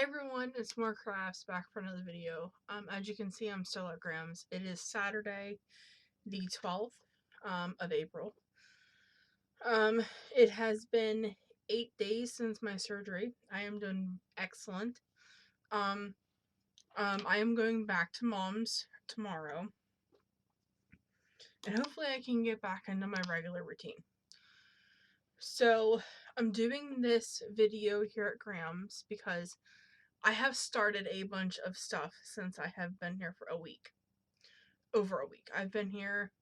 everyone, it's more Crafts back for another video. As you can see, I'm still at Graham's. It is Saturday, the 12th of April. It has been 8 days since my surgery. I am doing excellent. I am going back to Mom's tomorrow, and hopefully I can get back into my regular routine. So, I'm doing this video here at Graham's because I have started a bunch of stuff since I have been here for a week. Over a week. I've been here,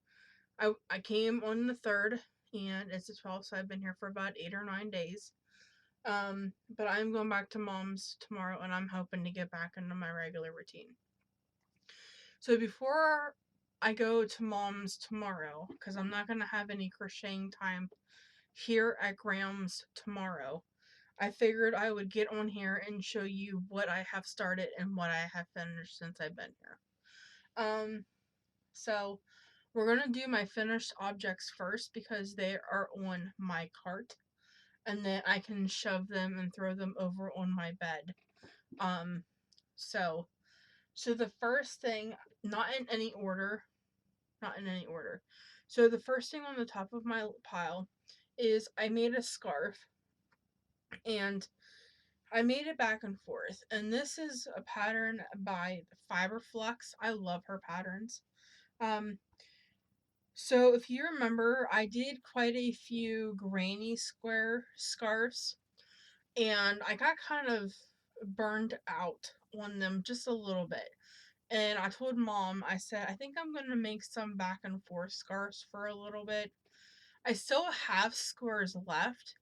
I came on the 3rd, and it's the 12th, so I've been here for about 8 or 9 days. But I'm going back to Mom's tomorrow, and I'm hoping to get back into my regular routine. So before I go to Mom's tomorrow, because I'm not going to have any crocheting time here at Graham's tomorrow, I figured I would get on here and show you what I have started and what I have finished since I've been here. So we're going to do my finished objects first because they are on my cart, and then I can shove them and throw them over on my bed. So the first thing, not in any order. So the first thing on the top of my pile is I made a scarf, and I made it back and forth. And this is a pattern by Fiberflux. I love her patterns. So if you remember, I did quite a few granny square scarves, and I got kind of burned out on them just a little bit. And I told Mom, I said, I think I'm going to make some back and forth scarves for a little bit. I still have squares left,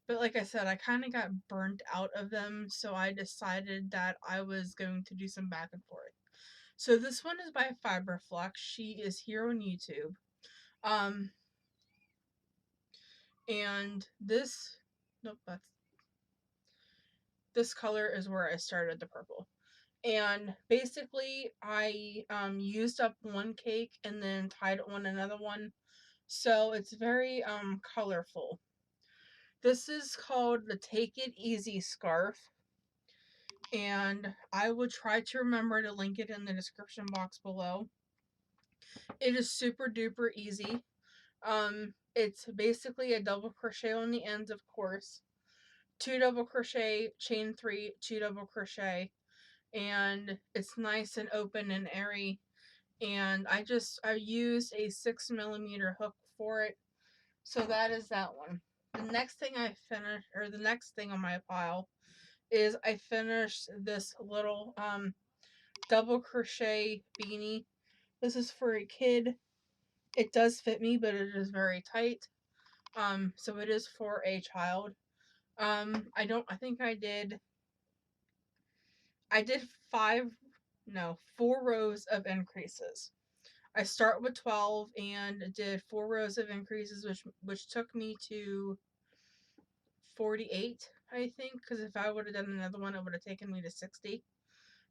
but like I said, I kind of got burnt out of them, so I decided that I was going to do some back and forth. So this one is by Fiberflux. She is here on YouTube. And this, nope, this color is where I started the purple. And basically, I used up one cake and then tied on another one. So it's very colorful. This is called the Take It Easy Scarf. And I will try to remember to link it in the description box below. It is super duper easy. It's basically a double crochet on the ends, of course. 2 double crochet, chain 3, 2 double crochet, and it's nice and open and airy. And I used a 6mm hook for it, so that is that one. The next thing I finished, or the next thing on my pile, is I finished this little double crochet beanie. This is for a kid. It does fit me, but it is very tight. So it is for a child. I think I did 4 rows of increases. I start with 12 and did 4 rows of increases, which took me to 48, I think, because if I would have done another one, it would have taken me to 60.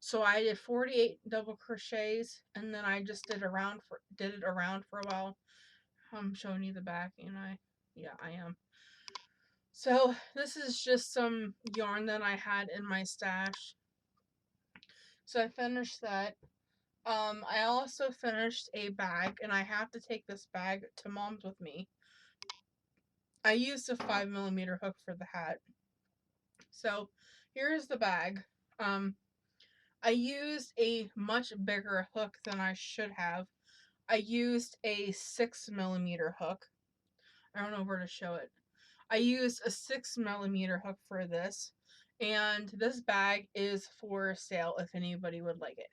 So I did 48 double crochets, and then I just did it around for a while. I'm showing you the back, and I am. So this is just some yarn that I had in my stash. So I finished that. I also finished a bag, and I have to take this bag to Mom's with me. I used a 5mm hook for the hat. So here's the bag. I used a much bigger hook than I should have. I used a 6mm hook. I don't know where to show it. I used a 6mm hook for this, and this bag is for sale if anybody would like it.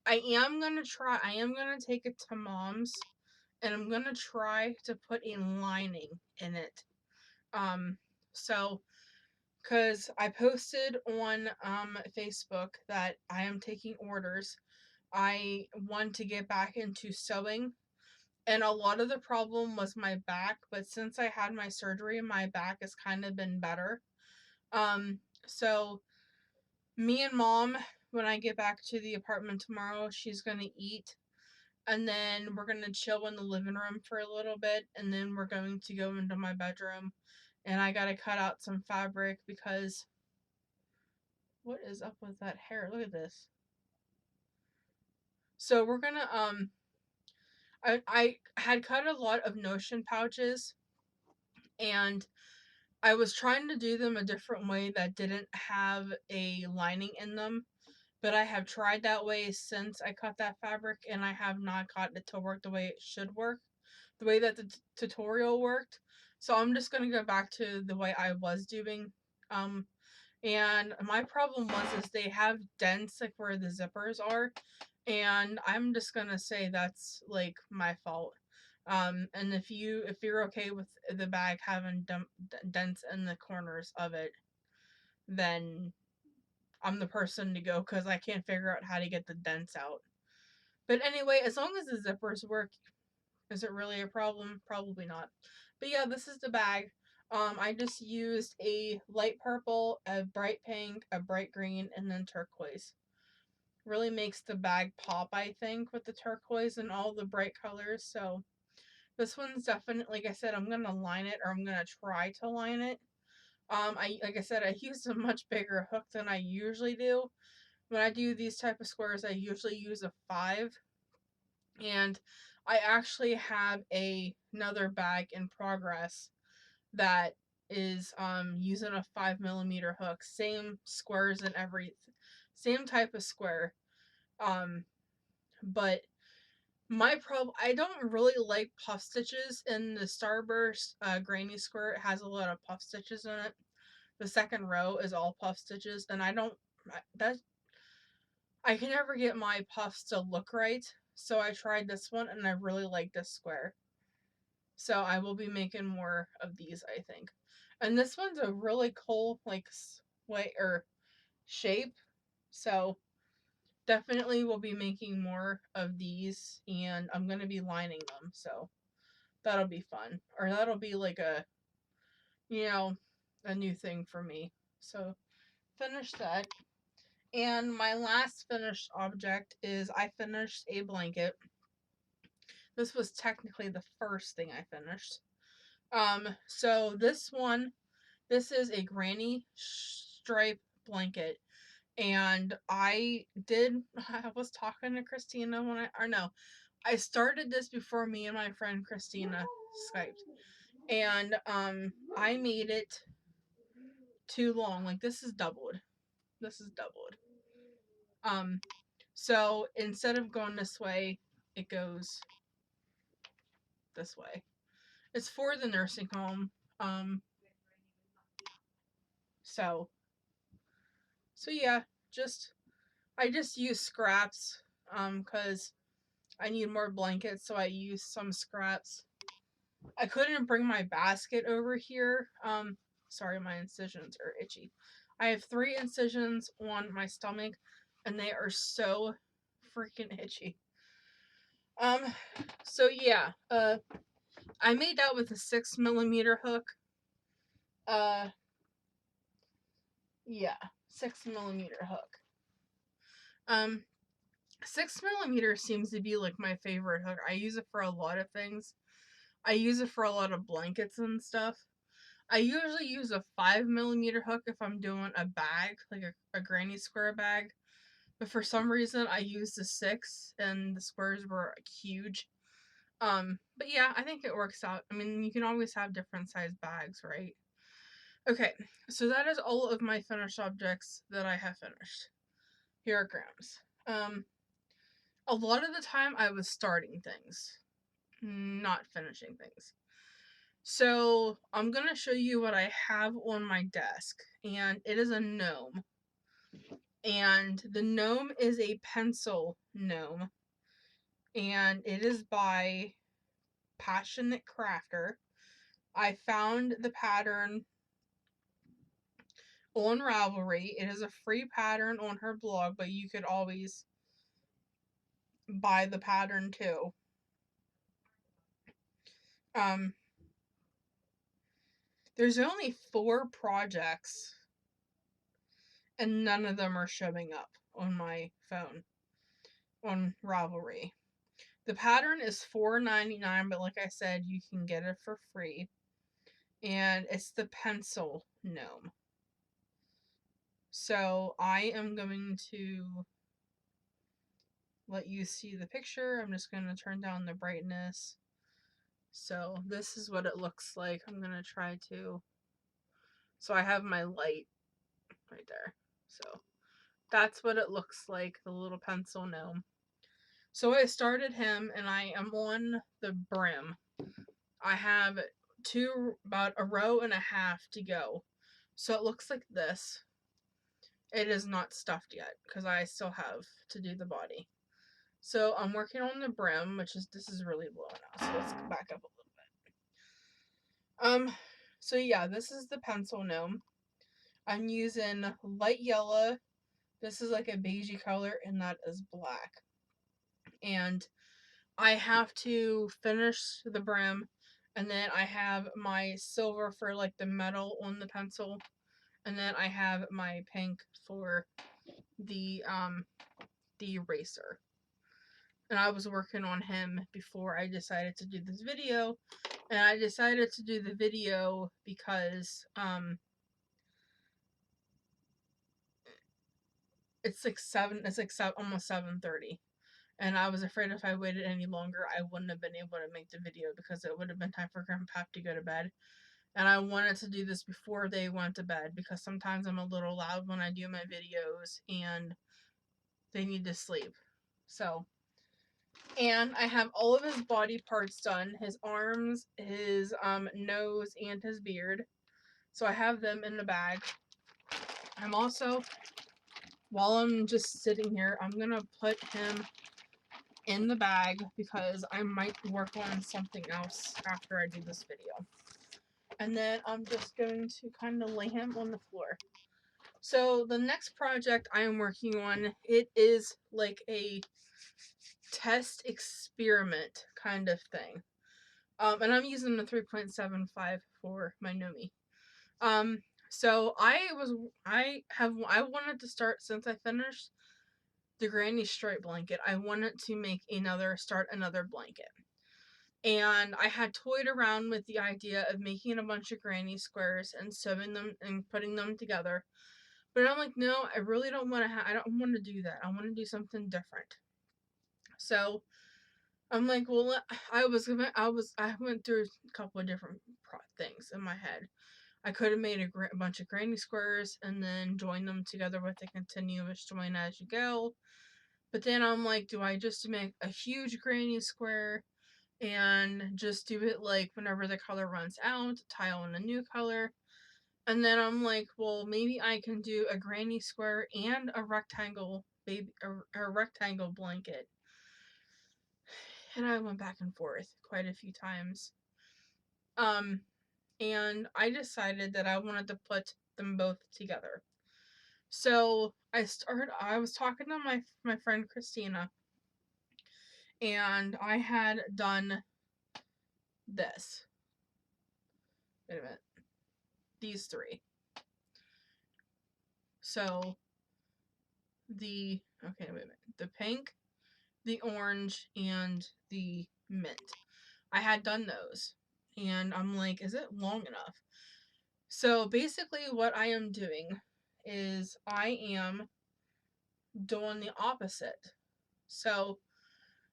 I am going to take it to Mom's, and I'm going to try to put a lining in it. Because I posted on Facebook that I am taking orders. I want to get back into sewing, and a lot of the problem was my back, but since I had my surgery, my back has kind of been better. So me and Mom, when I get back to the apartment tomorrow, she's going to eat, and then we're going to chill in the living room for a little bit, and then we're going to go into my bedroom, and I got to cut out some fabric because What is up with that hair? Look at this. So we're gonna I had cut a lot of Notion pouches, and I was trying to do them a different way that didn't have a lining in them. But I have tried that way since I cut that fabric, and I have not gotten it to work the way it should work, the way that the tutorial worked. So I'm just gonna go back to the way I was doing. Um, and my problem was is they have dents like where the zippers are, and I'm just gonna say that's like my fault. And if you're okay with the bag having dents in the corners of it, then I'm the person to go because I can't figure out how to get the dents out. But anyway, as long as the zippers work, is it really a problem? Probably not. But yeah, this is the bag. I just used a light purple, a bright pink, a bright green, and then turquoise. Really makes the bag pop, I think, with the turquoise and all the bright colors. So this one's definitely, like I said, I'm gonna line it, or I'm gonna try to line it. I like I said, I used a much bigger hook than I usually do. When I do these type of squares, I usually use a 5, and I actually have another bag in progress that is using a 5 millimeter hook, same squares and every same type of square. Um, but my problem, I don't really like puff stitches in the Starburst Granny square. It has a lot of puff stitches in it. The second row is all puff stitches, and I don't. That I can never get my puffs to look right, so I tried this one and I really like this square. So I will be making more of these, I think. And this one's a really cool like way or shape. So definitely will be making more of these, and I'm going to be lining them. So that'll be fun. Or that'll be like you know, a new thing for me. So finish that. And my last finished object is I finished a blanket. This was technically the first thing I finished. So this is a granny stripe blanket. And I was talking to Christina I started this before me and my friend Christina Skyped. And, I made it too long. Like, this is doubled. This is doubled. Um, so instead of going this way, it goes this way. It's for the nursing home. Um, so yeah, I just use scraps cuz I need more blankets, so I use some scraps. I couldn't bring my basket over here. Sorry, my incisions are itchy. I have 3 incisions on my stomach, and they are so freaking itchy. Um, so yeah, I made that with a 6 millimeter hook. Uh, yeah, 6 millimeter hook. Um, 6 millimeter seems to be like my favorite hook. I use it for a lot of things. I use it for a lot of blankets and stuff. I usually use a 5 millimeter hook if I'm doing a bag, like a granny square bag. But for some reason, I used the 6, and the squares were huge. But yeah, I think it works out. I mean, you can always have different size bags, right? Okay, so that is all of my finished objects that I have finished. Here are grams. A lot of the time I was starting things, not finishing things. So I'm gonna show you what I have on my desk, and it is a gnome. And the gnome is a pencil gnome, and it is by Passionate Crafter. I found the pattern on Ravelry. It is a free pattern on her blog, but you could always buy the pattern too. Um, there's only 4 projects, and none of them are showing up on my phone on Ravelry. The pattern is $4.99, but like I said, you can get it for free. And it's the pencil gnome. So I am going to let you see the picture. I'm just going to turn down the brightness. So this is what it looks like. I'm going to try to... So I have my light right there. So that's what it looks like, the little pencil gnome. So I started him and I am on the brim. I have about a row and a half to go. So it looks like this. It is not stuffed yet because I still have to do the body. So I'm working on the brim, this is really low now. So let's back up a little bit. So yeah, this is the pencil gnome. I'm using light yellow. This is like a beigey color, and that is black. And I have to finish the brim, and then I have my silver for like the metal on the pencil, and then I have my pink for the eraser. And I was working on him before I decided to do this video, and I decided to do the video because it's like almost 7:30. And I was afraid if I waited any longer, I wouldn't have been able to make the video because it would have been time for Grandpa to go to bed. And I wanted to do this before they went to bed because sometimes I'm a little loud when I do my videos and they need to sleep. So, and I have all of his body parts done, his arms, his nose, and his beard. So I have them in the bag. I'm also, while I'm just sitting here, I'm going to put him in the bag because I might work on something else after I do this video. And then I'm just going to kind of lay him on the floor. So the next project I am working on, it is like a test experiment kind of thing. And I'm using the 3.75 for my Nomi. So I wanted to start, since I finished the Granny Stripe blanket, I wanted to start another blanket. And I had toyed around with the idea of making a bunch of granny squares and sewing them and putting them together. But I'm like, no, I really don't want to I don't want to do that. I want to do something different. So I'm like, well, I went through a couple of different things in my head. I could have made a bunch of granny squares and then join them together with a continuous join as you go. But then I'm like, do I just make a huge granny square and just do it like whenever the color runs out, tile in a new color? And then I'm like, well, maybe I can do a granny square and a rectangle a rectangle blanket. And I went back and forth quite a few times. And I decided that I wanted to put them both together. So I was talking to my friend Christina, and I had done this. Wait a minute. These three. So the pink, the orange, and the mint. I had done those. And I'm like, is it long enough? So basically what I am doing is I am doing the opposite. So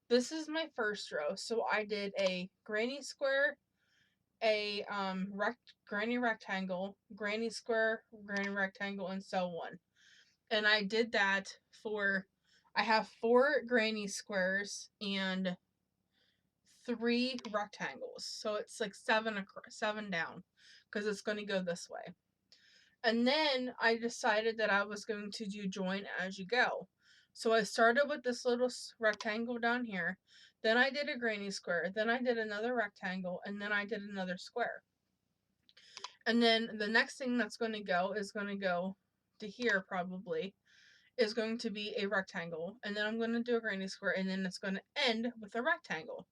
this is my first row. So I did a granny square, a granny rectangle, granny square, granny rectangle, and so on. And I did that I have 4 granny squares and 3 rectangles. So it's like 7 down because it's going to go this way. And then I decided that I was going to do join as you go. So I started with this little rectangle down here. Then I did a granny square. Then I did another rectangle. And then I did another square. And then the next thing that's going to go is going to go to here probably. Is going to be a rectangle. And then I'm going to do a granny square. And then it's going to end with a rectangle.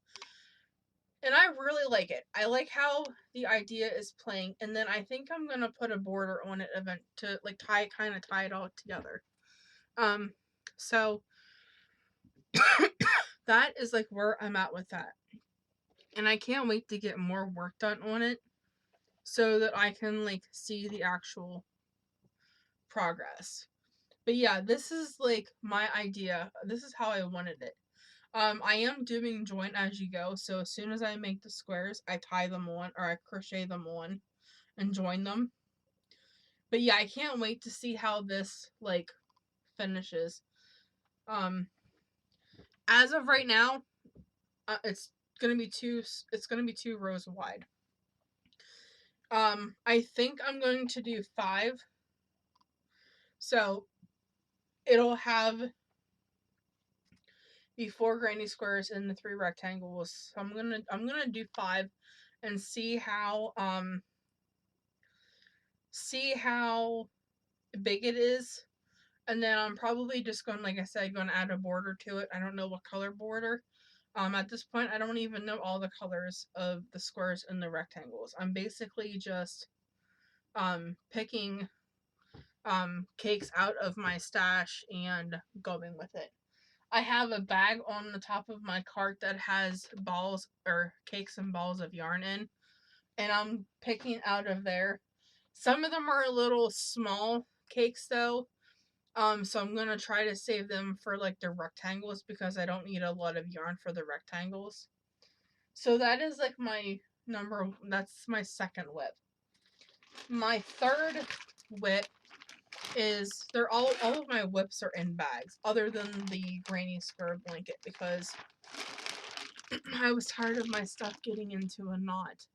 And I really like it. I like how the idea is playing. And then I think I'm going to put a border on it to like tie it all together. So that is like where I'm at with that. And I can't wait to get more work done on it so that I can like see the actual progress. But yeah, this is like my idea. This is how I wanted it. I am doing join as you go, so as soon as I make the squares, I tie them on or I crochet them on and join them. But yeah, I can't wait to see how this like finishes. Um, as of right now, it's gonna be two rows wide. I think I'm going to do 5. So it'll have the 4 granny squares and the 3 rectangles. So I'm gonna do 5 and see how big it is. And then I'm probably just going, like I said, going to add a border to it. I don't know what color border. At this point, I don't even know all the colors of the squares and the rectangles. I'm basically just picking cakes out of my stash and going with it. I have a bag on the top of my cart that has balls or cakes and balls of yarn in, and I'm picking out of there. Some of them are a little small cakes though, so I'm gonna try to save them for like the rectangles because I don't need a lot of yarn for the rectangles. So that is like that's my second whip. My third whip is they're all of my whips are in bags, other than the granny square blanket because I was tired of my stuff getting into a knot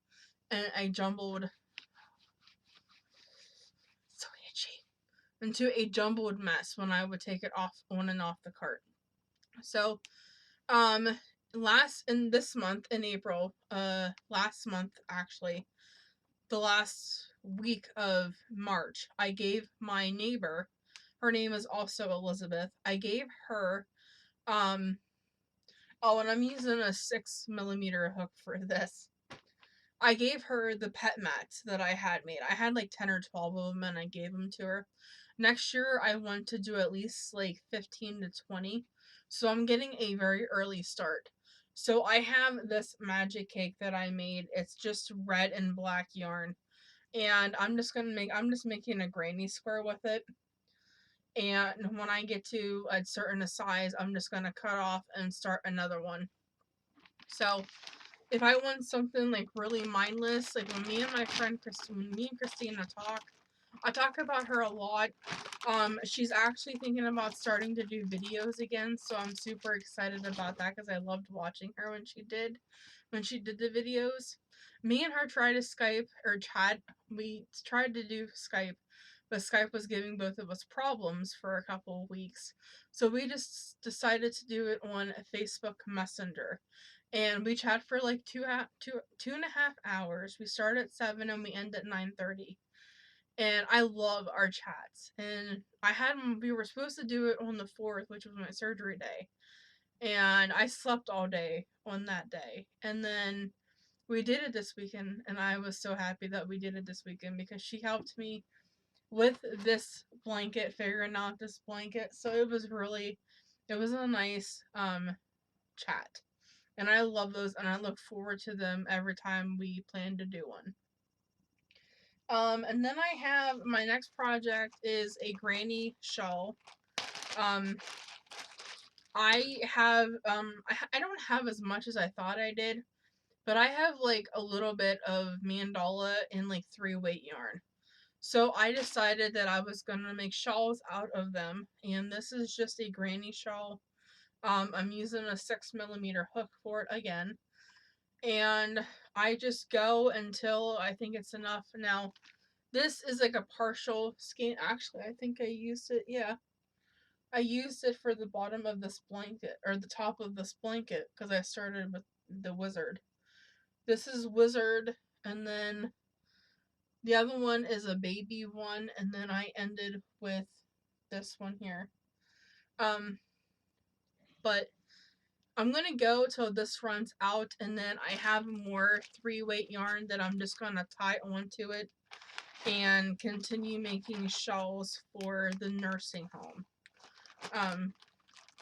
and I jumbled so itchy into a jumbled mess when I would take it off on and off the cart. So in this month in April, last month actually, the last week of March, I gave my neighbor, her name is also Elizabeth, I gave her and I'm using a 6mm hook for this. I gave her the pet mats that I had made. I had like 10 or 12 of them and I gave them to her. Next year, I want to do at least like 15 to 20. So I'm getting a very early start. So I have this magic cake that I made. It's just red and black yarn. And I'm just making a granny square with it. And when I get to a certain size, I'm just going to cut off and start another one. So if I want something like really mindless, like when me and Christina talk, I talk about her a lot. She's actually thinking about starting to do videos again, so I'm super excited about that because I loved watching her when she did the videos. Me and her tried to Skype or chat. We tried to do Skype, but Skype was giving both of us problems for a couple of weeks. So we just decided to do it on Facebook Messenger. And we chat for like two and a half hours. We start at 7 and we end at 9:30. And I love our chats. And we were supposed to do it on the 4th, which was my surgery day. And I slept all day on that day. And then we did it this weekend, and I was so happy that we did it this weekend because she helped me with this blanket, figuring out this blanket. So it was a nice chat. And I love those, and I look forward to them every time we plan to do one. And then I have my next project is a granny shawl. I have I don't have as much as I thought I did, but I have like a little bit of mandala and like 3-weight yarn. So I decided that I was gonna make shawls out of them, and this is just a granny shawl. I'm using a 6mm hook for it again, and I just go until I think it's enough. Now, this is like a partial skein. Actually, I think I used it. Yeah, I used it for the bottom of this blanket or the top of this blanket because I started with the wizard. This is wizard, and then the other one is a baby one, and then I ended with this one here. But I'm gonna go till this runs out, and then I have more 3-weight yarn that I'm just gonna tie onto it and continue making shawls for the nursing home.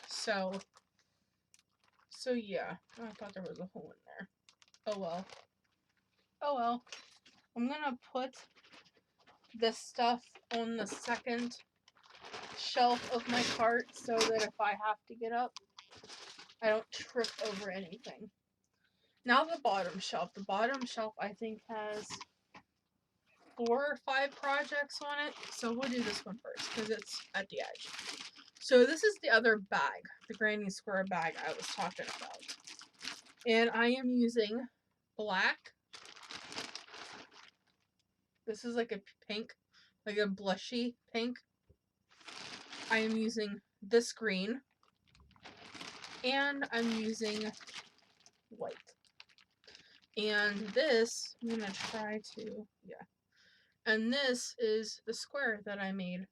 So yeah. Oh, I thought there was a hole in there. Oh well. Oh well. I'm gonna put this stuff on the second shelf of my cart so that if I have to get up, I don't trip over anything. Now the bottom shelf. The bottom shelf I think has 4 or 5 projects on it. So we'll do this one first because it's at the edge. So this is the other bag, the Granny Square bag I was talking about. And I am using black. This is like a pink, like a blushy pink. I am using this green. And I'm using white. And this, I'm going to try to, yeah. And this is the square that I made.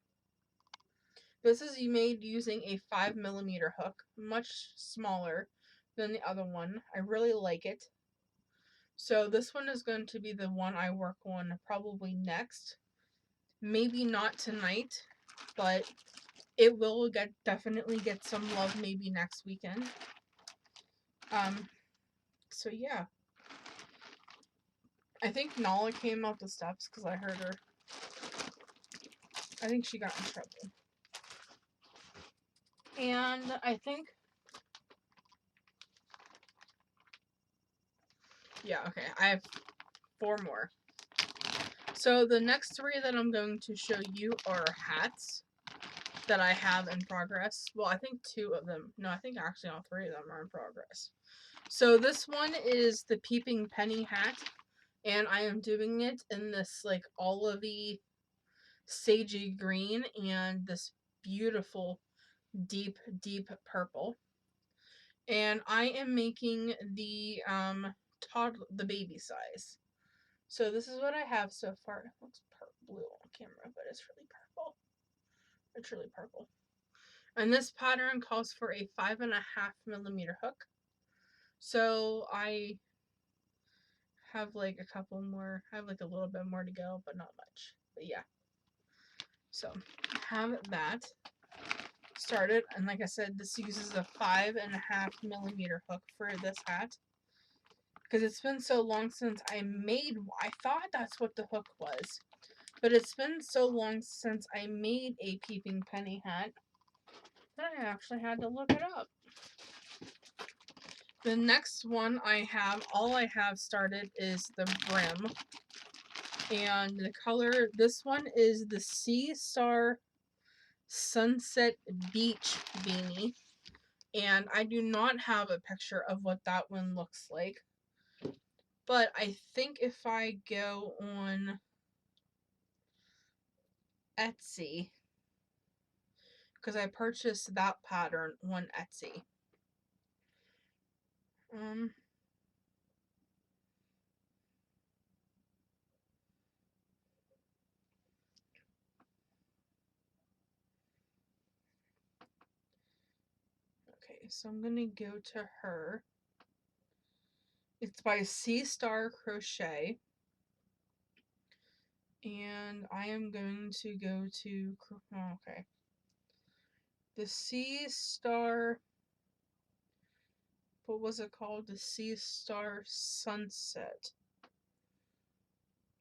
This is made using a 5mm hook, much smaller than the other one. I really like it. So this one is going to be the one I work on probably next. Maybe not tonight, but it will definitely get some love maybe next weekend. So yeah. I think Nala came up the steps because I heard her. I think she got in trouble. And I think... yeah, okay. I have 4 more. So the next 3 that I'm going to show you are hats that I have in progress. Well, I think 2 of them. No, I think actually all 3 of them are in progress. So this one is the Peeping Penny hat. And I am doing it in this like olivey, sagey green and this beautiful deep, deep purple. And I am making the the baby size. So this is what I have so far. It looks blue on camera, but it's really purple. It's really purple. And this pattern calls for a 5.5mm hook. So I have like a couple more, I have like a little bit more to go, but not much. But yeah. So I have that started, and like I said, this uses a 5.5mm hook for this hat. Because it's been so long since I thought that's what the hook was. But it's been so long since I made a Peeping Penny hat that I actually had to look it up. The next one I have, all I have started is the brim. And the color, this one is the Sea Star Sunset Beach Beanie. And I do not have a picture of what that one looks like. But I think if I go on Etsy, because I purchased that pattern on Etsy. Okay, so I'm gonna go to her. It's by Sea Star Crochet. And I am going to go to, okay. The Sea Star, what was it called? The Sea Star Sunset.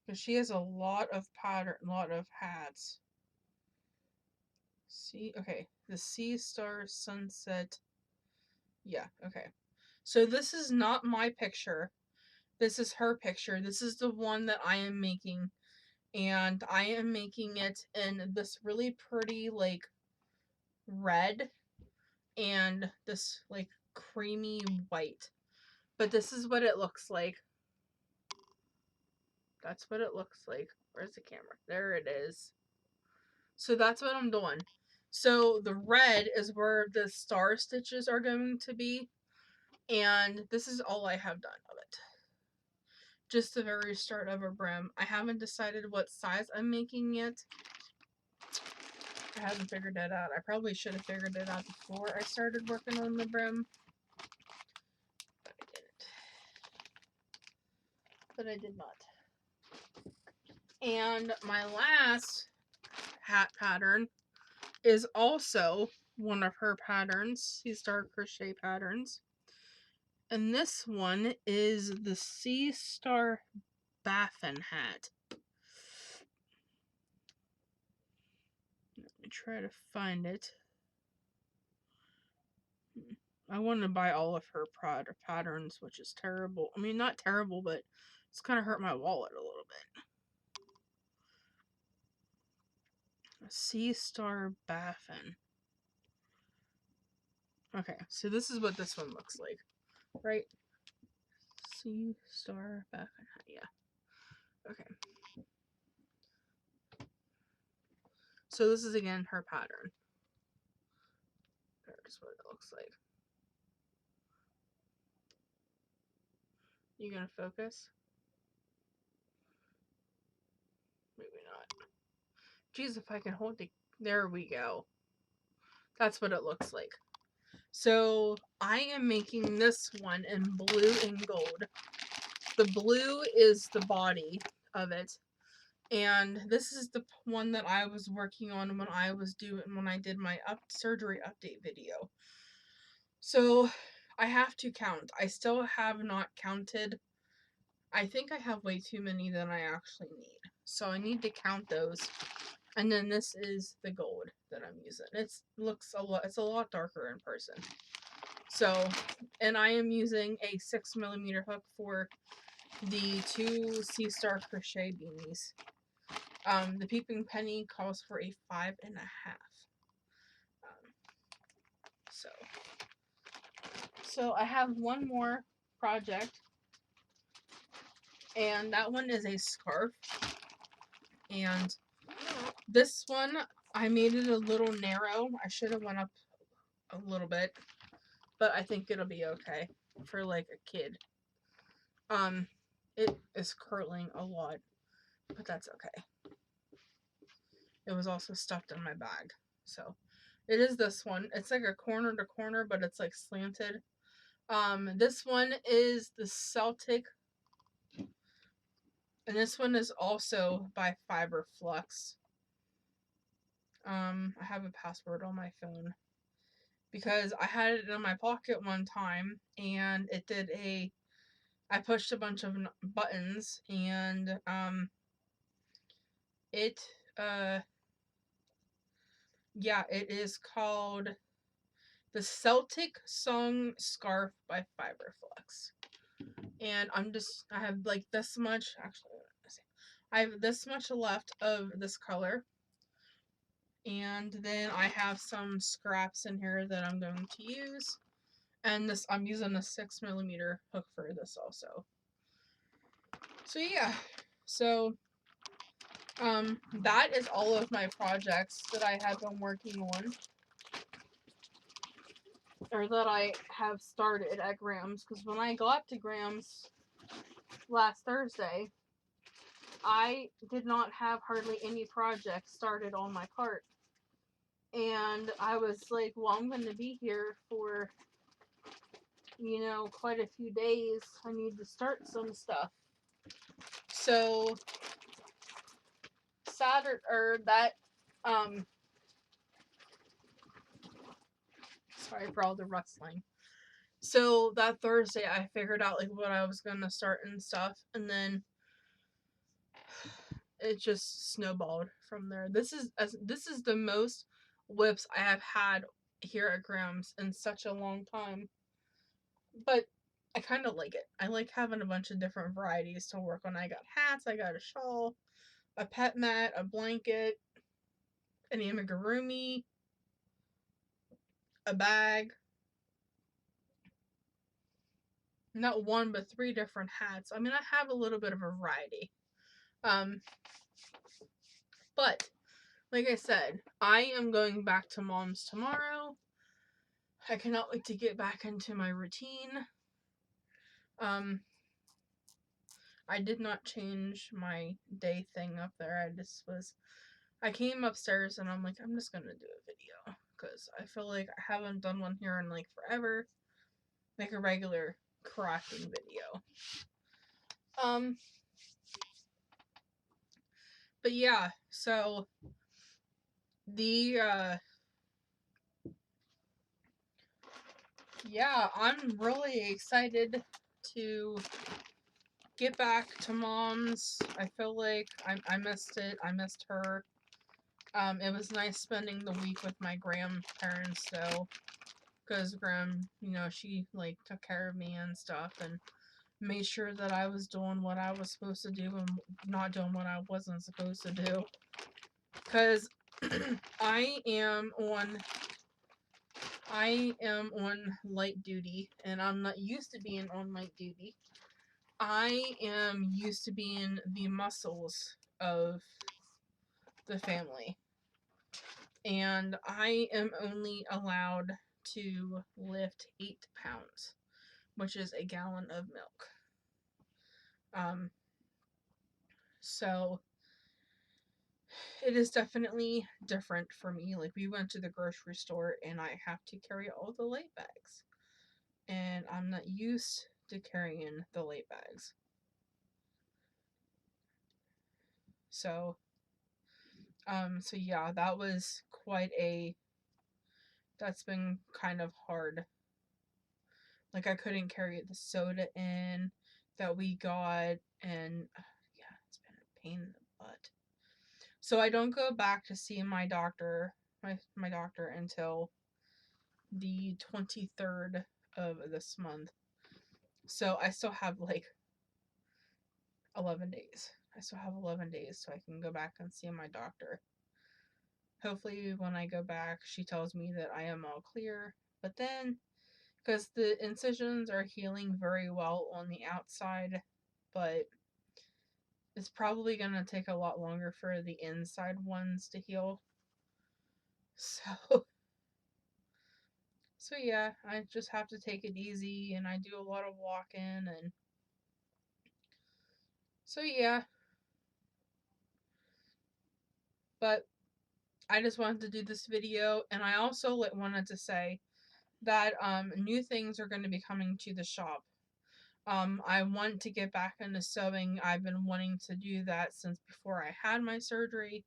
But she has a lot of pattern, a lot of hats. Okay, the Sea Star Sunset. Yeah, okay. So this is not my picture. This is her picture. This is the one that I am making. And I am making it in this really pretty, like, red and this, like, creamy white. But this is what it looks like. That's what it looks like. Where's the camera? There it is. So that's what I'm doing. So the red is where the star stitches are going to be. And this is all I have done of it. Just the very start of a brim. I haven't decided what size I'm making yet. I haven't figured that out. I probably should have figured it out before I started working on the brim. But I did not. And my last hat pattern is also one of her patterns, Sea Star Crochet patterns. And this one is the Sea Star Baffin hat. me try to find it. I want to buy all of her patterns, which is terrible. I mean, not terrible, but it's kind of hurt my wallet a little bit. Sea Star Baffin. Okay, so this is what this one looks like, right? Sea Star Baffin, yeah. Okay. So this is again her pattern. There's what it looks like. You gonna focus? Maybe not. Geez, if I can hold the... There we go. That's what it looks like. So I am making this one in blue and gold. The blue is the body of it. And this is the one that I was working on when I did my surgery update video. So I have to count. I still have not counted. I think I have way too many than I actually need. So I need to count those. And then this is the gold that I'm using. It's a lot darker in person. So, and I am using a 6mm hook for the 2 Sea Star crochet beanies. The Peeping Penny calls for a 5.5. So I have one more project, and that one is a scarf. And this one, I made it a little narrow. I should have went up a little bit, but I think it'll be okay for like a kid. It is curling a lot, but that's okay. It was also stuffed in my bag. So it is this one. It's like a corner to corner, but it's like slanted. This one is the Celtic, and this one is also by Fiber Flux. I have a password on my phone because I had it in my pocket one time and it did I pushed a bunch of buttons and yeah, it is called the Celtic Song Scarf by Fiberflux. And I have like this much, actually, I have this much left of this color. And then I have some scraps in here that I'm going to use. And this, I'm using a 6mm hook for this also. So yeah, so that is all of my projects that I have been working on, or that I have started at Grams, because when I got to Grams last Thursday, I did not have hardly any projects started on my cart. And I was like, well, I'm going to be here for, you know, quite a few days. I need to start some stuff. So, sorry for all the rustling. So that Thursday I figured out like what I was gonna start and stuff, and then it just snowballed from there. This is the most whips I have had here at Grams in such a long time. But I kind of like it. I like having a bunch of different varieties to work on. I got hats, I got a shawl, a pet mat, a blanket, an amigurumi, a bag. Not one, but 3 different hats. I mean, I have a little bit of a variety. But, like I said, I am going back to Mom's tomorrow. I cannot wait to get back into my routine. I did not change my day thing up there. I came upstairs and I'm like, I'm just gonna do a video. Because I feel like I haven't done one here in like forever. Like a regular crafting video. But yeah, so yeah, I'm really excited to get back to Mom's. I feel like I missed it. I missed her. It was nice spending the week with my grandparents though, because she like took care of me and stuff and made sure that I was doing what I was supposed to do and not doing what I wasn't supposed to do. Because I am on light duty, and I'm not used to being on light duty. I am used to being the muscles of the family. And I am only allowed to lift 8 pounds, which is a gallon of milk. So it is definitely different for me. Like, we went to the grocery store and I have to carry all the light bags. And I'm not used to carrying the light bags. So yeah, that's been kind of hard. Like, I couldn't carry the soda in that we got, and yeah, it's been a pain in the butt. So I don't go back to see my doctor, my doctor, until the 23rd of this month. So I still have like 11 days. I still have 11 days so I can go back and see my doctor. Hopefully, when I go back, she tells me that I am all clear. But then, because the incisions are healing very well on the outside, but it's probably going to take a lot longer for the inside ones to heal. So, yeah, I just have to take it easy, and I do a lot of walking, and so yeah. But I just wanted to do this video, and I also wanted to say that new things are going to be coming to the shop. I want to get back into sewing. I've been wanting to do that since before I had my surgery.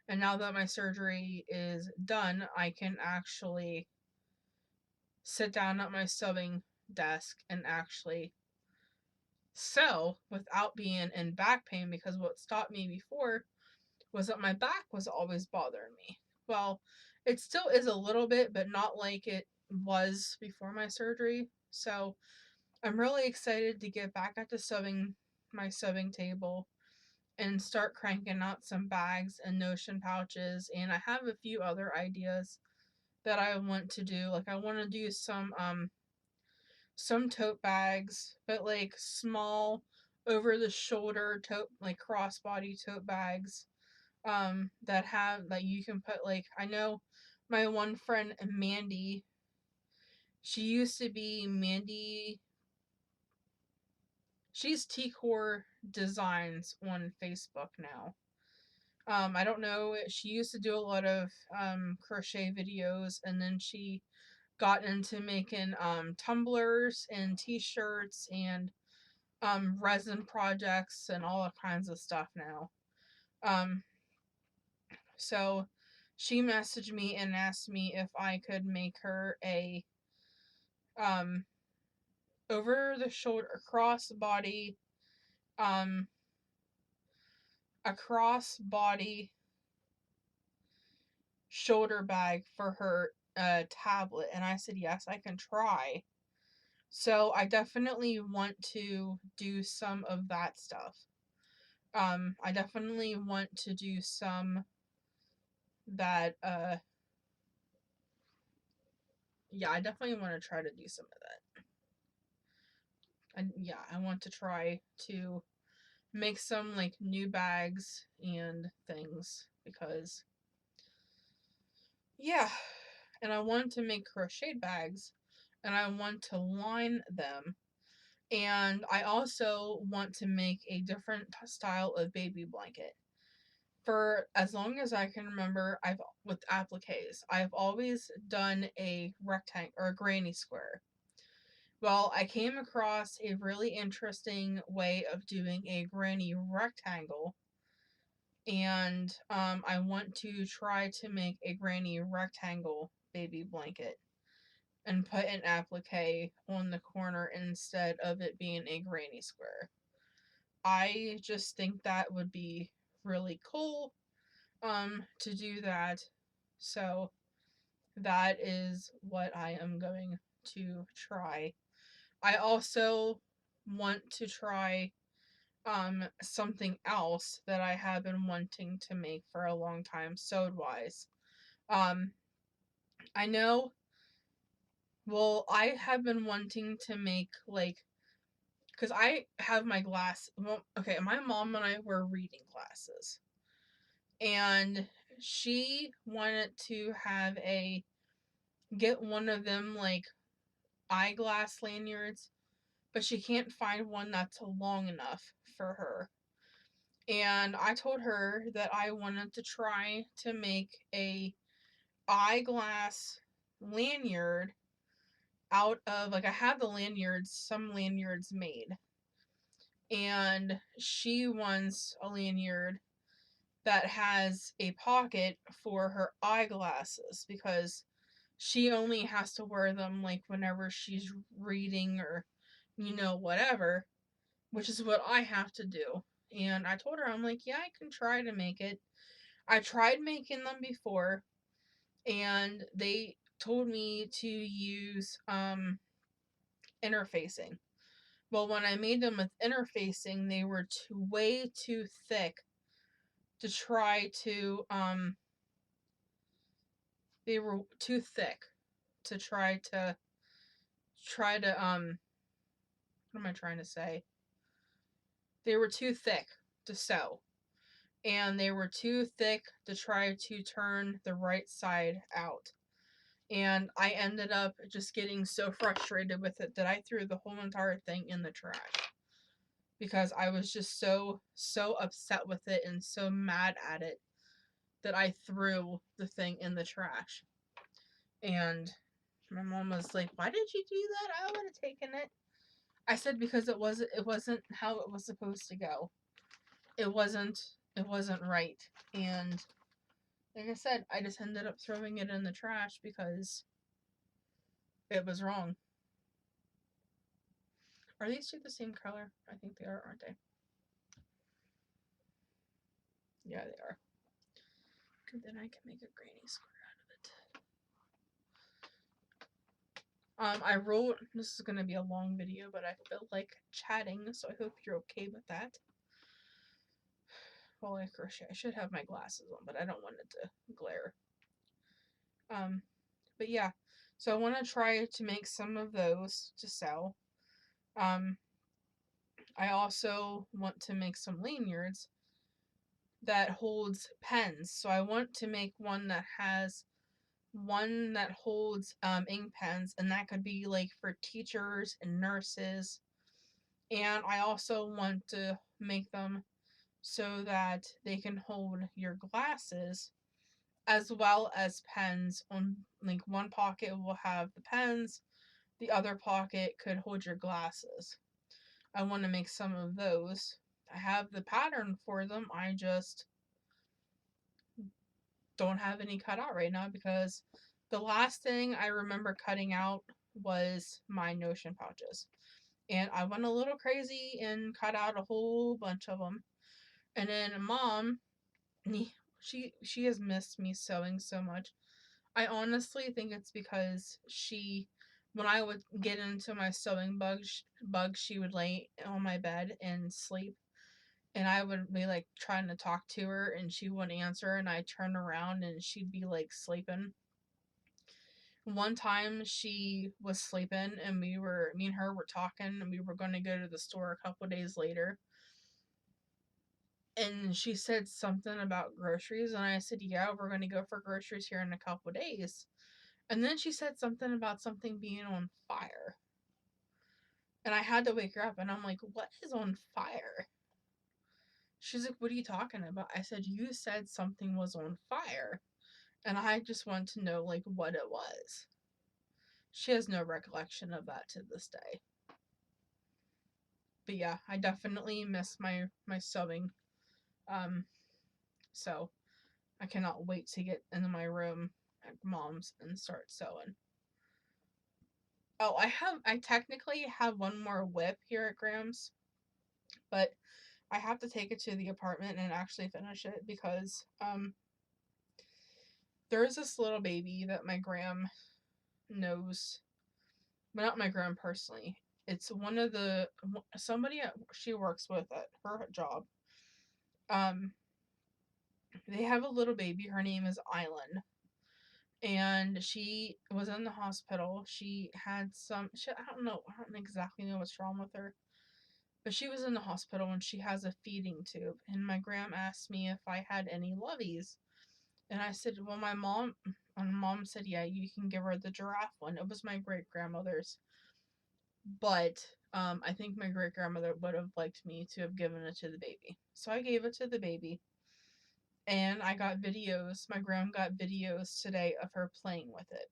And now that my surgery is done, I can actually sit down at my sewing desk and actually sew without being in back pain, because what stopped me before was that my back was always bothering me. Well, it still is a little bit, but not like it was before my surgery. So I'm really excited to get back at my sewing table and start cranking out some bags and notion pouches. And I have a few other ideas that I want to do. Like, I want to do some tote bags, but like small over the shoulder tote, like crossbody tote bags that you can put, like, I know my one friend Mandy, she used to be Mandy, she's T-Core Designs on Facebook now. I don't know, she used to do a lot of crochet videos, and then she got into making tumblers and t-shirts and resin projects and all kinds of stuff now. So she messaged me and asked me if I could make her um over the shoulder um a cross body shoulder bag for her tablet, and I said yes, I can try. So I definitely want to do some of that stuff. I definitely want to do some that yeah, I definitely want to try to do some of that. And yeah, I want to try to make some like new bags and things, because yeah, and I want to make crocheted bags, and I want to line them, and I also want to make a different style of baby blanket. For as long as I can remember, with appliques, I've always done a rectangle or a granny square. Well, I came across a really interesting way of doing a granny rectangle, and I want to try to make a granny rectangle baby blanket and put an applique on the corner instead of it being a granny square. I just think that would be really cool. to do that. So that is what I am going to try. I also want to try something else that I have been wanting to make for a long time, sewed wise. Um I know, well, I have been wanting to make like, because I have my glass. Well, okay, my mom and I were reading glasses, and she wanted to have a get one of them like eyeglass lanyards, but she can't find one that's long enough for her. And I told her that I wanted to try to make a eyeglass lanyard out of, like, I have the lanyards, some lanyards made, and she wants a lanyard that has a pocket for her eyeglasses because she only has to wear them like whenever she's reading or whatever, which is what I have to do. And I told her, I'm like, yeah, I can try to make it. I tried making them before, and they told me to use interfacing. Well, when I made them with interfacing, they were way too thick to try to they were too thick to try to what am I trying to say? They were too thick to sew, and they were too thick to try to turn the right side out. And I ended up just getting so frustrated with it that I threw the whole entire thing in the trash because I was just so upset with it and so mad at it that I threw the thing in the trash. And my mom was like, "Why did you do that? I would have taken it." I said because it wasn't how it was supposed to go. It wasn't right. And like I said, I just ended up throwing it in the trash because it was wrong. Are these two the same color? I think they are, aren't they? Yeah, they are. And then I can make a granny square out of it. I wrote, this is going to be a long video, but I feel like chatting, so I hope you're okay with that. While I crochet, I should have my glasses on, but I don't want it to glare. But yeah, so I want to try to make some of those to sell. I also want to make some lanyards that holds pens. So I want to make one that holds ink pens, and that could be like for teachers and nurses. And I also want to make them so that they can hold your glasses as well as pens. On like one pocket will have the pens, the other pocket could hold your glasses. I want to make some of those. I have the pattern for them. I just don't have any cut out right now because the last thing I remember cutting out was my Notion pouches. And I went a little crazy and cut out a whole bunch of them. And then mom, she has missed me sewing so much. I honestly think it's because when I would get into my sewing bug, she would lay on my bed and sleep, and I would be like trying to talk to her and she wouldn't answer, and I'd turn around and she'd be like sleeping. One time she was sleeping and me and her were talking, and we were going to go to the store a couple days later. And she said something about groceries, and I said, "Yeah, we're going to go for groceries here in a couple days." And then she said something about something being on fire. And I had to wake her up, and I'm like, "What is on fire?" She's like, "What are you talking about?" I said, "You said something was on fire." And I just want to know, like, what it was. She has no recollection of that to this day. But yeah, I definitely miss my sewing. So I cannot wait to get into my room at mom's and start sewing. Oh, I technically have one more whip here at Graham's, but I have to take it to the apartment and actually finish it because There's this little baby that my gram knows, but not my gram personally. It's one of the somebody she works with at her job. Um, they have a little baby. Her name is Island, and she was in the hospital. She had I don't exactly know what's wrong with her, but she was in the hospital and she has a feeding tube. And my gram asked me if I had any loveys, and I said, well, my mom said, yeah, you can give her the giraffe one. It was my great grandmother's, but I think my great grandmother would have liked me to have given it to the baby, so I gave it to the baby. And I got videos. My grandma got videos today of her playing with it,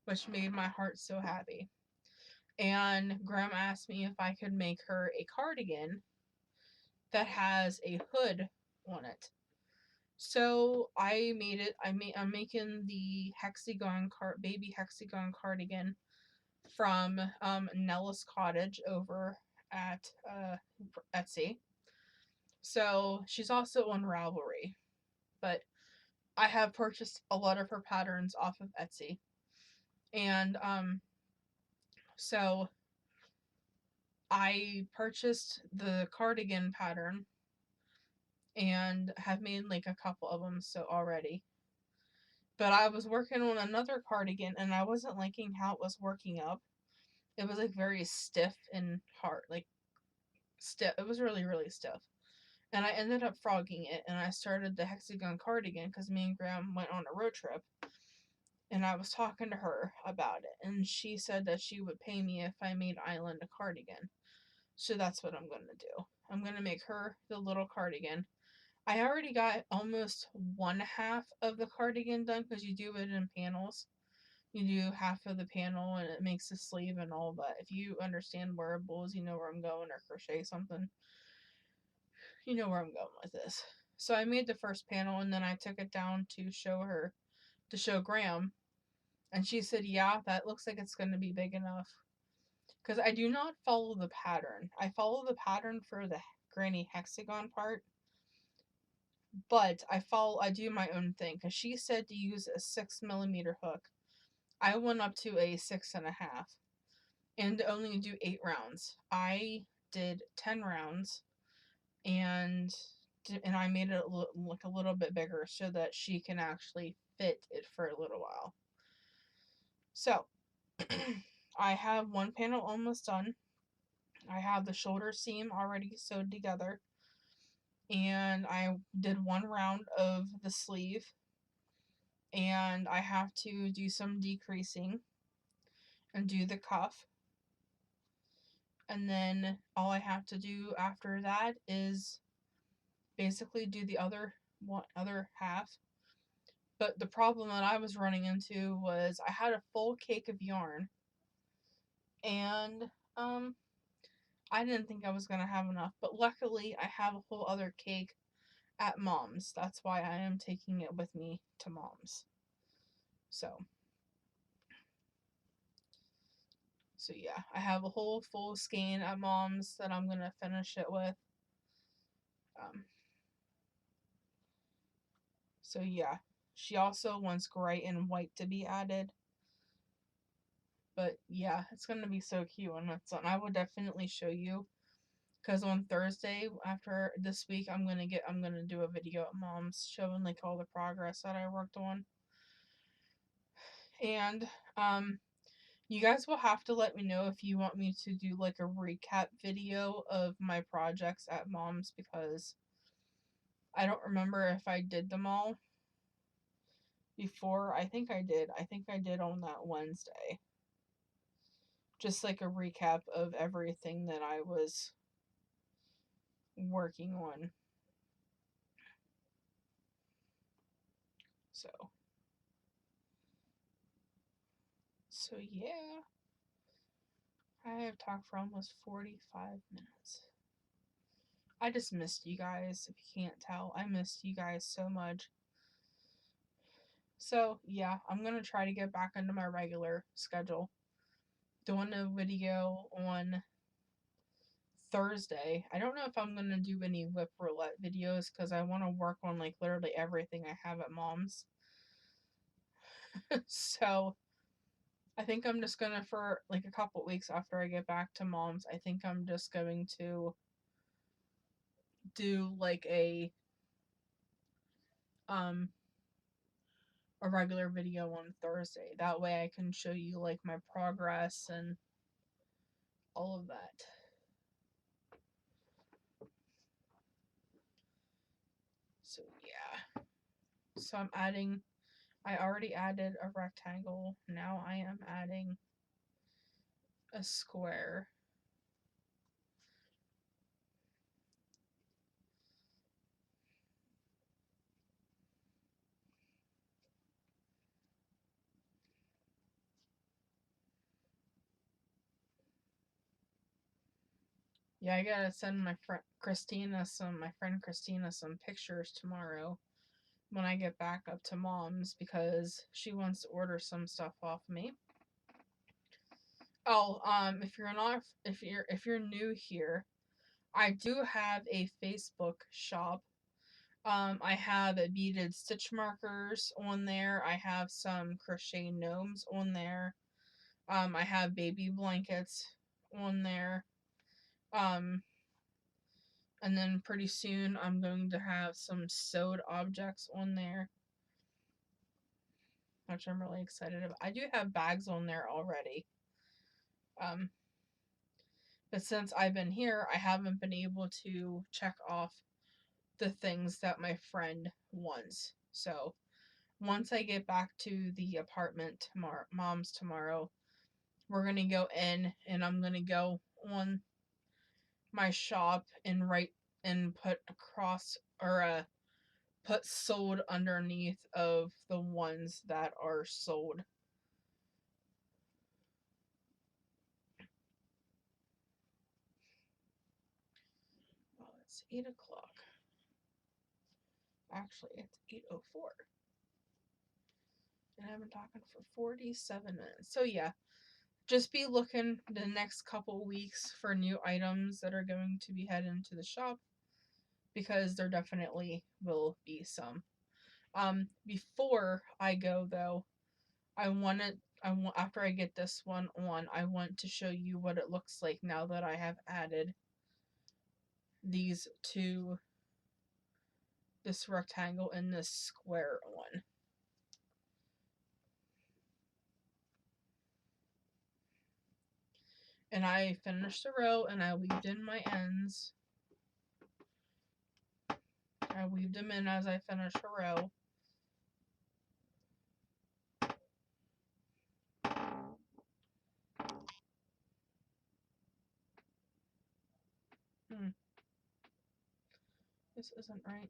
which made my heart so happy. And grandma asked me if I could make her a cardigan that has a hood on it. So I made it. I'm making the baby hexagon cardigan from Nella's Cottage over at Etsy. So she's also on Ravelry, but I have purchased a lot of her patterns off of Etsy. And so I purchased the cardigan pattern and have made like a couple of them so already. But I was working on another cardigan and I wasn't liking how it was working up. It was like very stiff and hard, like stiff. It was really, really stiff. And I ended up frogging it and I started the hexagon cardigan because me and Graham went on a road trip and I was talking to her about it, and she said that she would pay me if I made Island a cardigan. So that's what I'm gonna do. I'm gonna make her the little cardigan. I already got almost one half of the cardigan done because you do it in panels. You do half of the panel and it makes the sleeve and all that. If you understand wearables, you know where I'm going, or crochet something, you know where I'm going with this. So I made the first panel and then I took it down to show Graham. And she said, yeah, that looks like it's going to be big enough. Because I do not follow the pattern. I follow the pattern for the granny hexagon part, but I do my own thing. Because she said to use a 6 millimeter hook. I went up to a 6.5 and only do 8 rounds. I did 10 rounds and I made it look a little bit bigger so that she can actually fit it for a little while. So I have one panel almost done. I have the shoulder seam already sewed together. And I did one round of the sleeve. And I have to do some decreasing and do the cuff. And then all I have to do after that is basically do the other half. But the problem that I was running into was I had a full cake of yarn. And I didn't think I was going to have enough, but luckily I have a whole other cake at Mom's. That's why I am taking it with me to Mom's. So yeah, I have a whole full skein at Mom's that I'm going to finish it with. Um, so yeah, she also wants gray and white to be added. But yeah, it's going to be so cute when it's done. I will definitely show you. Because on Thursday after this week, I'm gonna do a video at Mom's showing like all the progress that I worked on. And you guys will have to let me know if you want me to do like a recap video of my projects at Mom's, because I don't remember if I did them all before. I think I did. I think I did on that Wednesday. Just like a recap of everything that I was working on. So yeah. I have talked for almost 45 minutes. I just missed you guys, if you can't tell. I missed you guys so much. So, yeah, I'm going to try to get back into my regular schedule. Doing a video on Thursday. I don't know if I'm going to do any whip roulette videos because I want to work on like literally everything I have at Mom's. So I think I'm just gonna, for like a couple weeks after I get back to mom's, I think I'm just going to do like um a regular video on Thursday. That way I can show you like my progress and all of that. So yeah. So I already added a rectangle. Now I am adding a square. Yeah, I gotta send my friend Christina some pictures tomorrow when I get back up to mom's, because she wants to order some stuff off me. Oh, if you're new here, I do have a Facebook shop. I have beaded stitch markers on there. I have some crochet gnomes on there. I have baby blankets on there. Um, and then pretty soon I'm going to have some sewed objects on there, which I'm really excited about. I do have bags on there already. Um, but since I've been here, I haven't been able to check off the things that my friend wants. So once I get back to the apartment mom's tomorrow, we're gonna go in and I'm gonna go on my shop and write and put across, or put sold underneath of the ones that are sold. Well, it's 8 o'clock. Actually, it's 8:04. And I've been talking for 47 minutes. So yeah, just be looking the next couple weeks for new items that are going to be heading to the shop, because there definitely will be some. Before I go though, after I get this one on, I want to show you what it looks like now that I have added these to this rectangle and this square one. And I finished the row and I weaved in my ends. I weaved them in as I finished a row. This isn't right.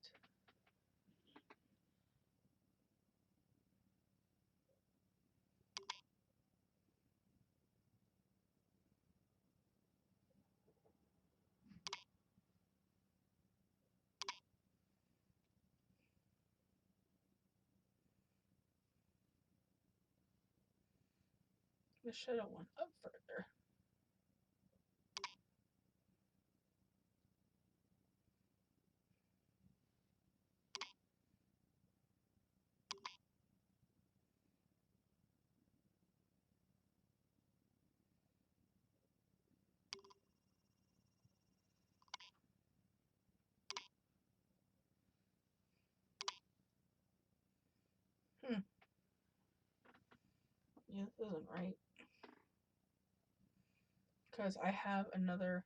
This should have went up further. Yeah, this isn't right. Because I have another.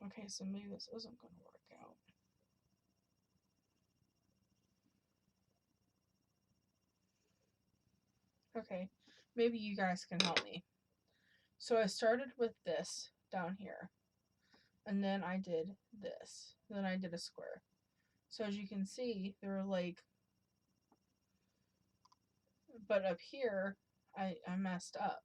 Okay, so maybe this isn't going to work out. Okay, maybe you guys can help me. So I started with this down here, and then I did this. Then I did a square. So as you can see, they're like, but up here, I messed up.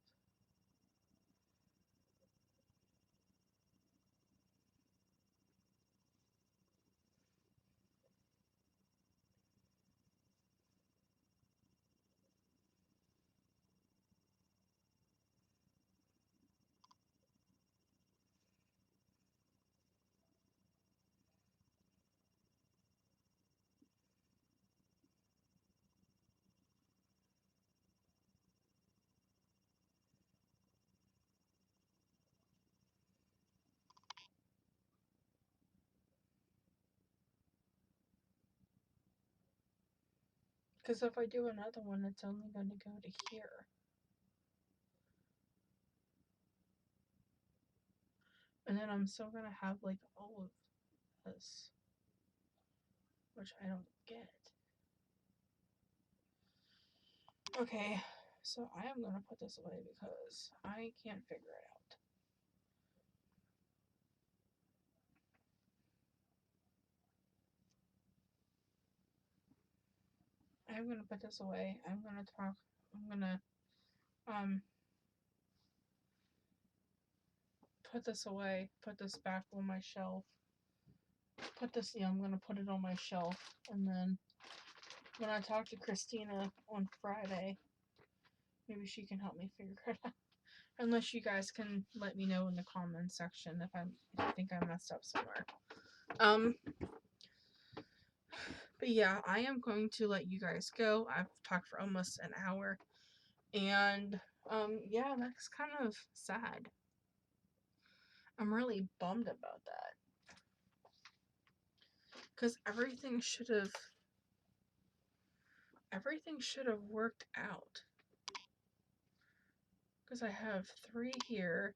Because if I do another one, it's only going to go to here. And then I'm still going to have like all of this, which I don't get. Okay, so I am going to put this away because I can't figure it out. I'm going to put this away. I'm going to put this away, put this back on my shelf. I'm going to put it on my shelf. And then when I talk to Christina on Friday, maybe she can help me figure it out. Unless you guys can let me know in the comments section if you think I messed up somewhere. But yeah, I am going to let you guys go. I've talked for almost an hour. And yeah, that's kind of sad. I'm really bummed about that. Because everything should have worked out. Because I have 3 here,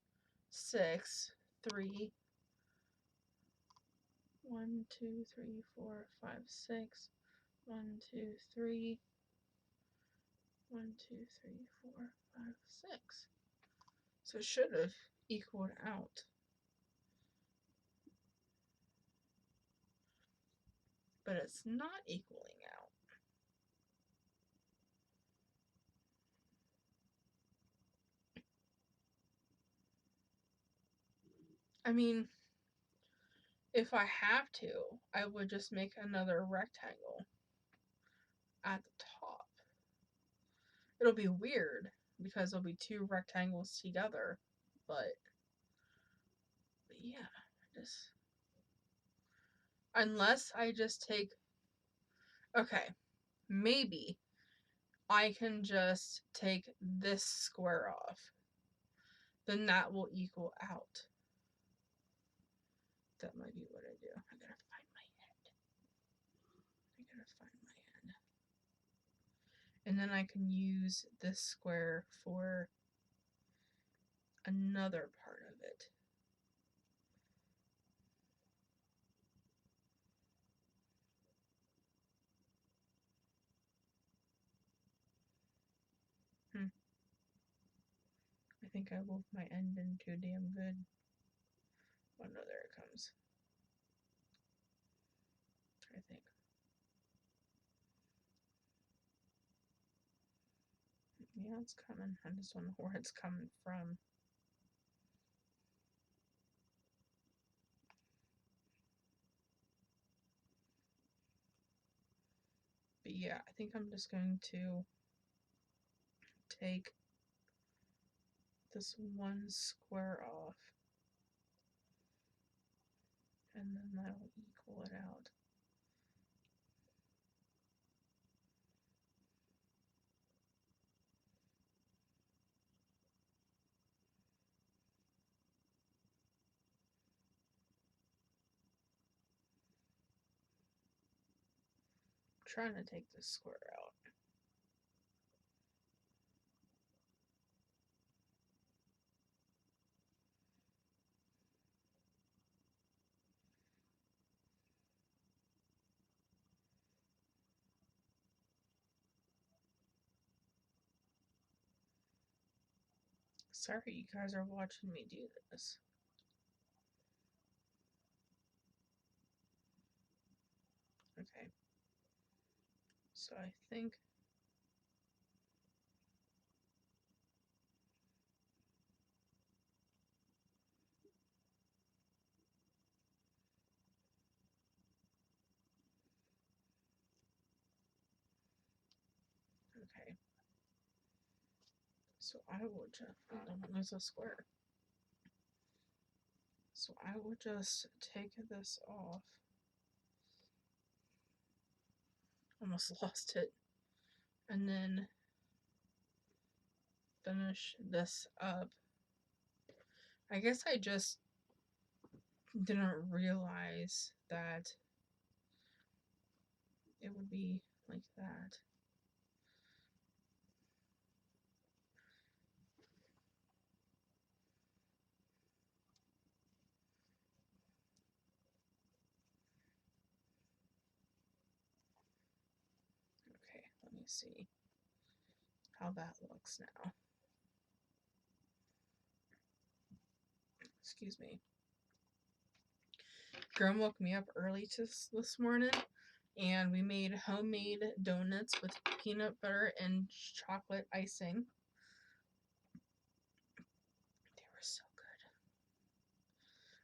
6, 3, 1, 2, 3, 4, 5, 6, 1, 2, 3, 1, 2, 3, 4, 5, 6. So it should have equaled out. But it's not equaling out. I mean, if I have to, I would just make another rectangle at the top. It'll be weird because there'll be 2 rectangles together, but yeah, just unless I just take, okay, maybe I can just take this square off, then that will equal out. That might be what I do. I gotta find my head. And then I can use this square for another part of it. I think I moved my end in too damn good. Oh no, there it comes. I think. Yeah, it's coming. I just don't know where it's coming from. But yeah, I think I'm just going to take this one square off. And then that'll equal it out. I'm trying to take this square out. Sorry you guys are watching me do this. Okay. So I think okay. So I will just there's a square. So I will just take this off. Almost lost it. And then finish this up. I guess I just didn't realize that it would be like that. see how that looks now. Excuse me. Graham woke me up early this morning, and we made homemade donuts with peanut butter and chocolate icing. They were so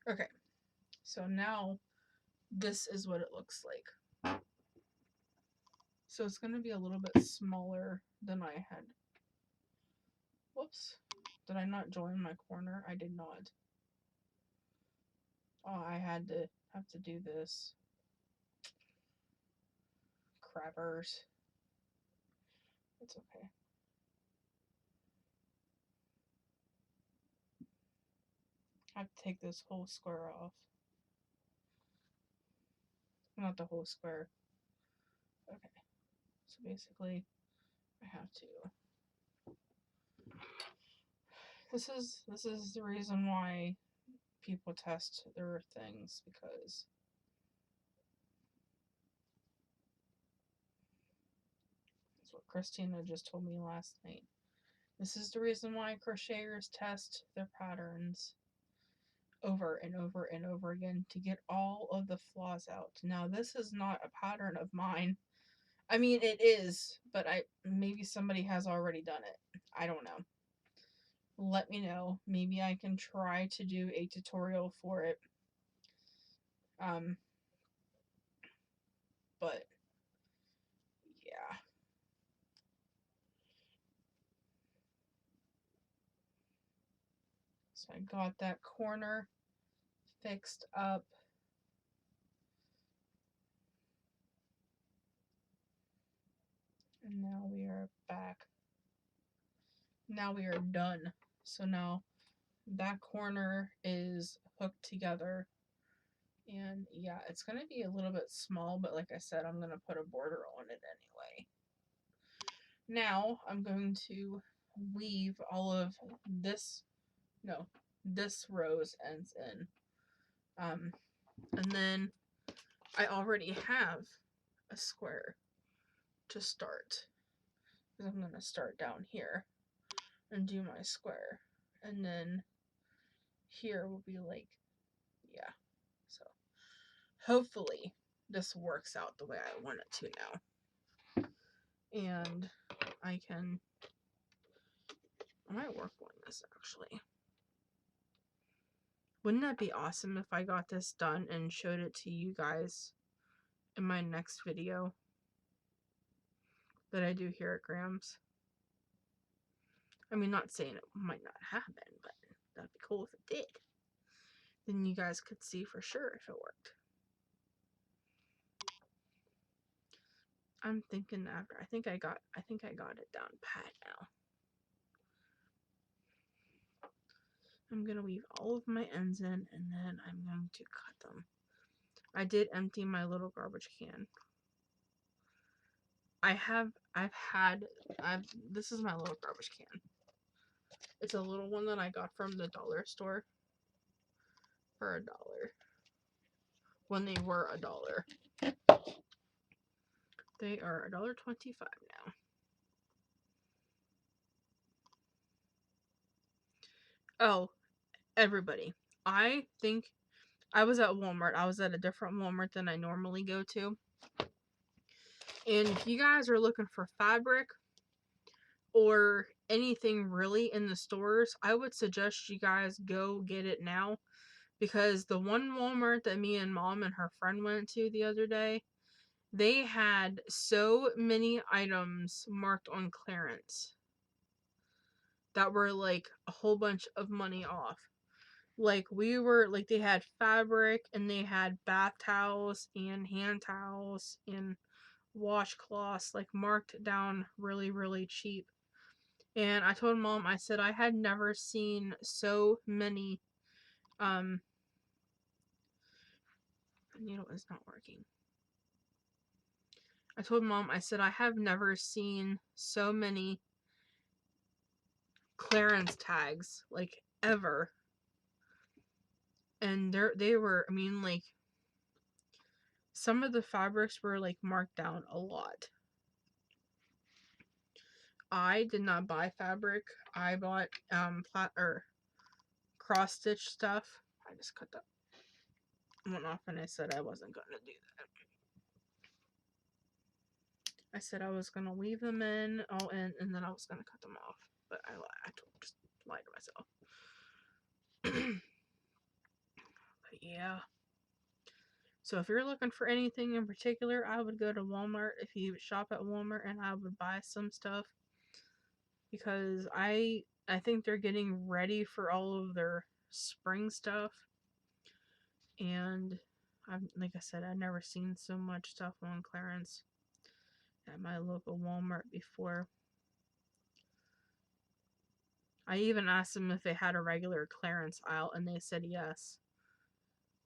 good. Okay, so now this is what it looks like. So it's going to be a little bit smaller than I had. Whoops. Did I not join my corner? I did not. Oh, I have to do this. Crabbers. It's okay. I have to take this whole square off. Not the whole square. Okay. So basically, I have to. This is the reason why people test their things, because that's what Christina just told me last night. This is the reason why crocheters test their patterns over and over and over again to get all of the flaws out. Now, this is not a pattern of mine. I mean, it is, but maybe somebody has already done it. I don't know. Let me know. Maybe I can try to do a tutorial for it. But yeah. So I got that corner fixed up. And now we are back. Now we are done. So now that corner is hooked together. And yeah, it's going to be a little bit small, but like I said, I'm going to put a border on it anyway. Now I'm going to weave all of this row's ends in. And then I already have a square to start. Because I'm going to start down here and do my square. And then here will be like, yeah. So hopefully this works out the way I want it to now. And I might work on this actually. Wouldn't that be awesome if I got this done and showed it to you guys in my next video that I do here at Graham's? I mean, not saying it might not happen, but that'd be cool if it did. Then you guys could see for sure if it worked. I'm thinking after. I think I got it down pat now. I'm going to weave all of my ends in, and then I'm going to cut them. I did empty my little garbage can. This is my little garbage can. It's a little one that I got from the dollar store for $1. When they were $1. They are $1.25 now. Oh, everybody. I think I was at Walmart. I was at a different Walmart than I normally go to. And if you guys are looking for fabric or anything really in the stores, I would suggest you guys go get it now. Because the one Walmart that me and Mom and her friend went to the other day, they had so many items marked on clearance that were like a whole bunch of money off. Like they had fabric, and they had bath towels and hand towels and washcloths, like marked down really, really cheap. And I told Mom, I said I had never seen so many, the needle is not working. I told Mom, I said I have never seen so many clearance tags, like, ever. And they were, I mean, like, some of the fabrics were like marked down a lot. I did not buy fabric. I bought cross stitch stuff. I just cut that one off and I said I wasn't going to do that. I said I was going to leave them in, and then I was going to cut them off. But I just lied to myself. But yeah. So if you're looking for anything in particular, I would go to Walmart if you shop at Walmart, and I would buy some stuff because I think they're getting ready for all of their spring stuff. And like I said, I've never seen so much stuff on clearance at my local Walmart before. I even asked them if they had a regular clearance aisle, and they said yes.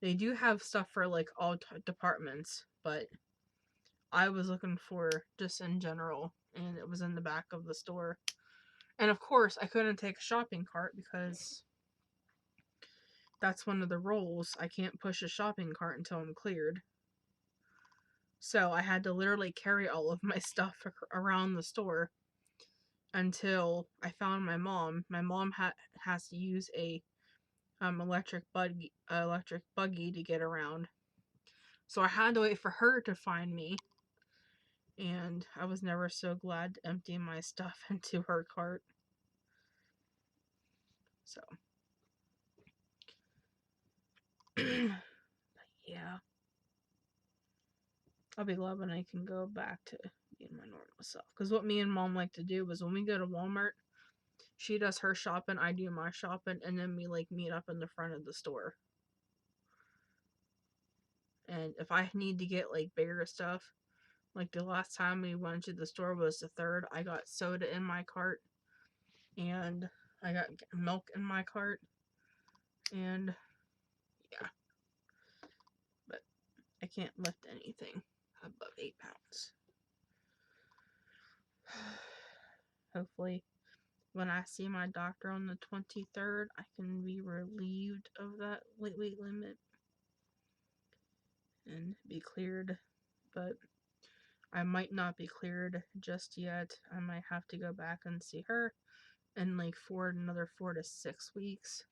They do have stuff for like all departments, but I was looking for just in general, and it was in the back of the store. And of course, I couldn't take a shopping cart because that's one of the rules. I can't push a shopping cart until I'm cleared. So I had to literally carry all of my stuff around the store until I found my mom. My mom has to use a electric buggy to get around. So I had to wait for her to find me. And I was never so glad to empty my stuff into her cart. So yeah. I'll be glad when I can go back to being my normal self. Because what me and mom like to do is when we go to Walmart, she does her shopping, I do my shopping, and then we like meet up in the front of the store. And if I need to get like bigger stuff, like the last time we went to the store was the 3rd, I got soda in my cart, and I got milk in my cart, and yeah. But I can't lift anything above 8 pounds. Hopefully, when I see my doctor on the 23rd, I can be relieved of that weight limit and be cleared. But I might not be cleared just yet. I might have to go back and see her in like another 4 to 6 weeks.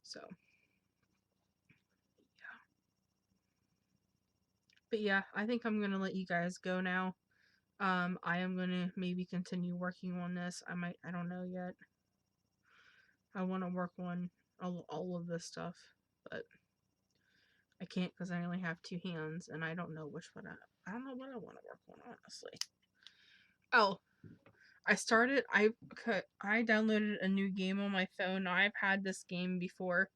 So, yeah. But yeah, I think I'm gonna let you guys go now. I am gonna maybe continue working on this. I don't know yet. I want to work on all of this stuff, but I can't because I only have 2 hands, and I don't know which one I don't know what I want to work on, honestly. Oh, I downloaded a new game on my phone. I've had this game before.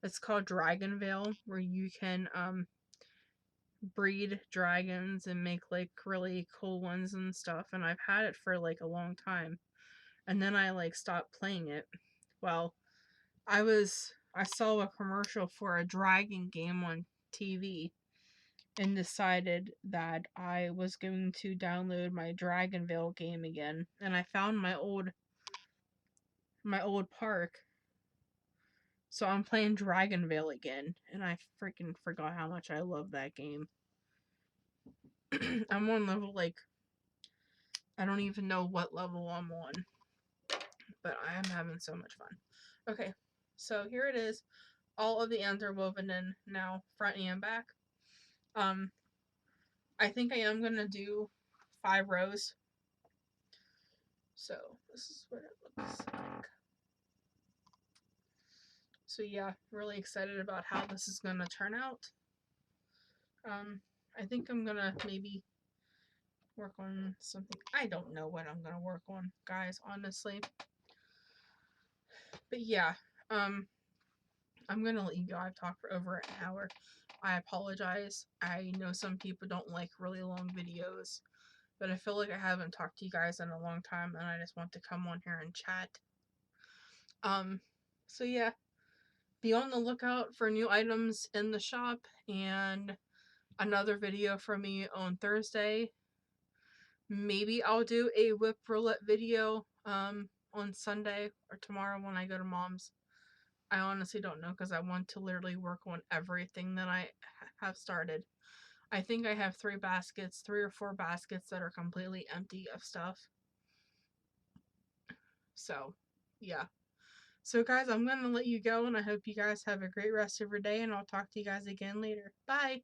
It's called Dragonvale, where you can breed dragons and make like really cool ones and stuff. And I've had it for like a long time, and then I like stopped playing it. Well, I saw a commercial for a dragon game on TV and decided that I was going to download my Dragonvale game again. And I found my old park. So I'm playing Dragonvale again, and I freaking forgot how much I love that game. I'm on level like I don't even know what level I'm on, but I am having so much fun. Okay, so here it is. All of the ends are woven in now, front and back. I think I am gonna do 5 rows. So this is what it looks like. So yeah, really excited about how this is gonna turn out. I think I'm gonna maybe work on something. I don't know what I'm gonna work on, guys, honestly. But yeah, I'm gonna let you go. I've talked for over an hour. I apologize. I know some people don't like really long videos, but I feel like I haven't talked to you guys in a long time, and I just want to come on here and chat. So yeah, be on the lookout for new items in the shop and another video from me on Thursday. Maybe I'll do a whip roulette video on Sunday or tomorrow when I go to mom's. I honestly don't know because I want to literally work on everything that I have started. I think I have 3 or 4 baskets that are completely empty of stuff. So, yeah. So, guys, I'm going to let you go, and I hope you guys have a great rest of your day, and I'll talk to you guys again later. Bye.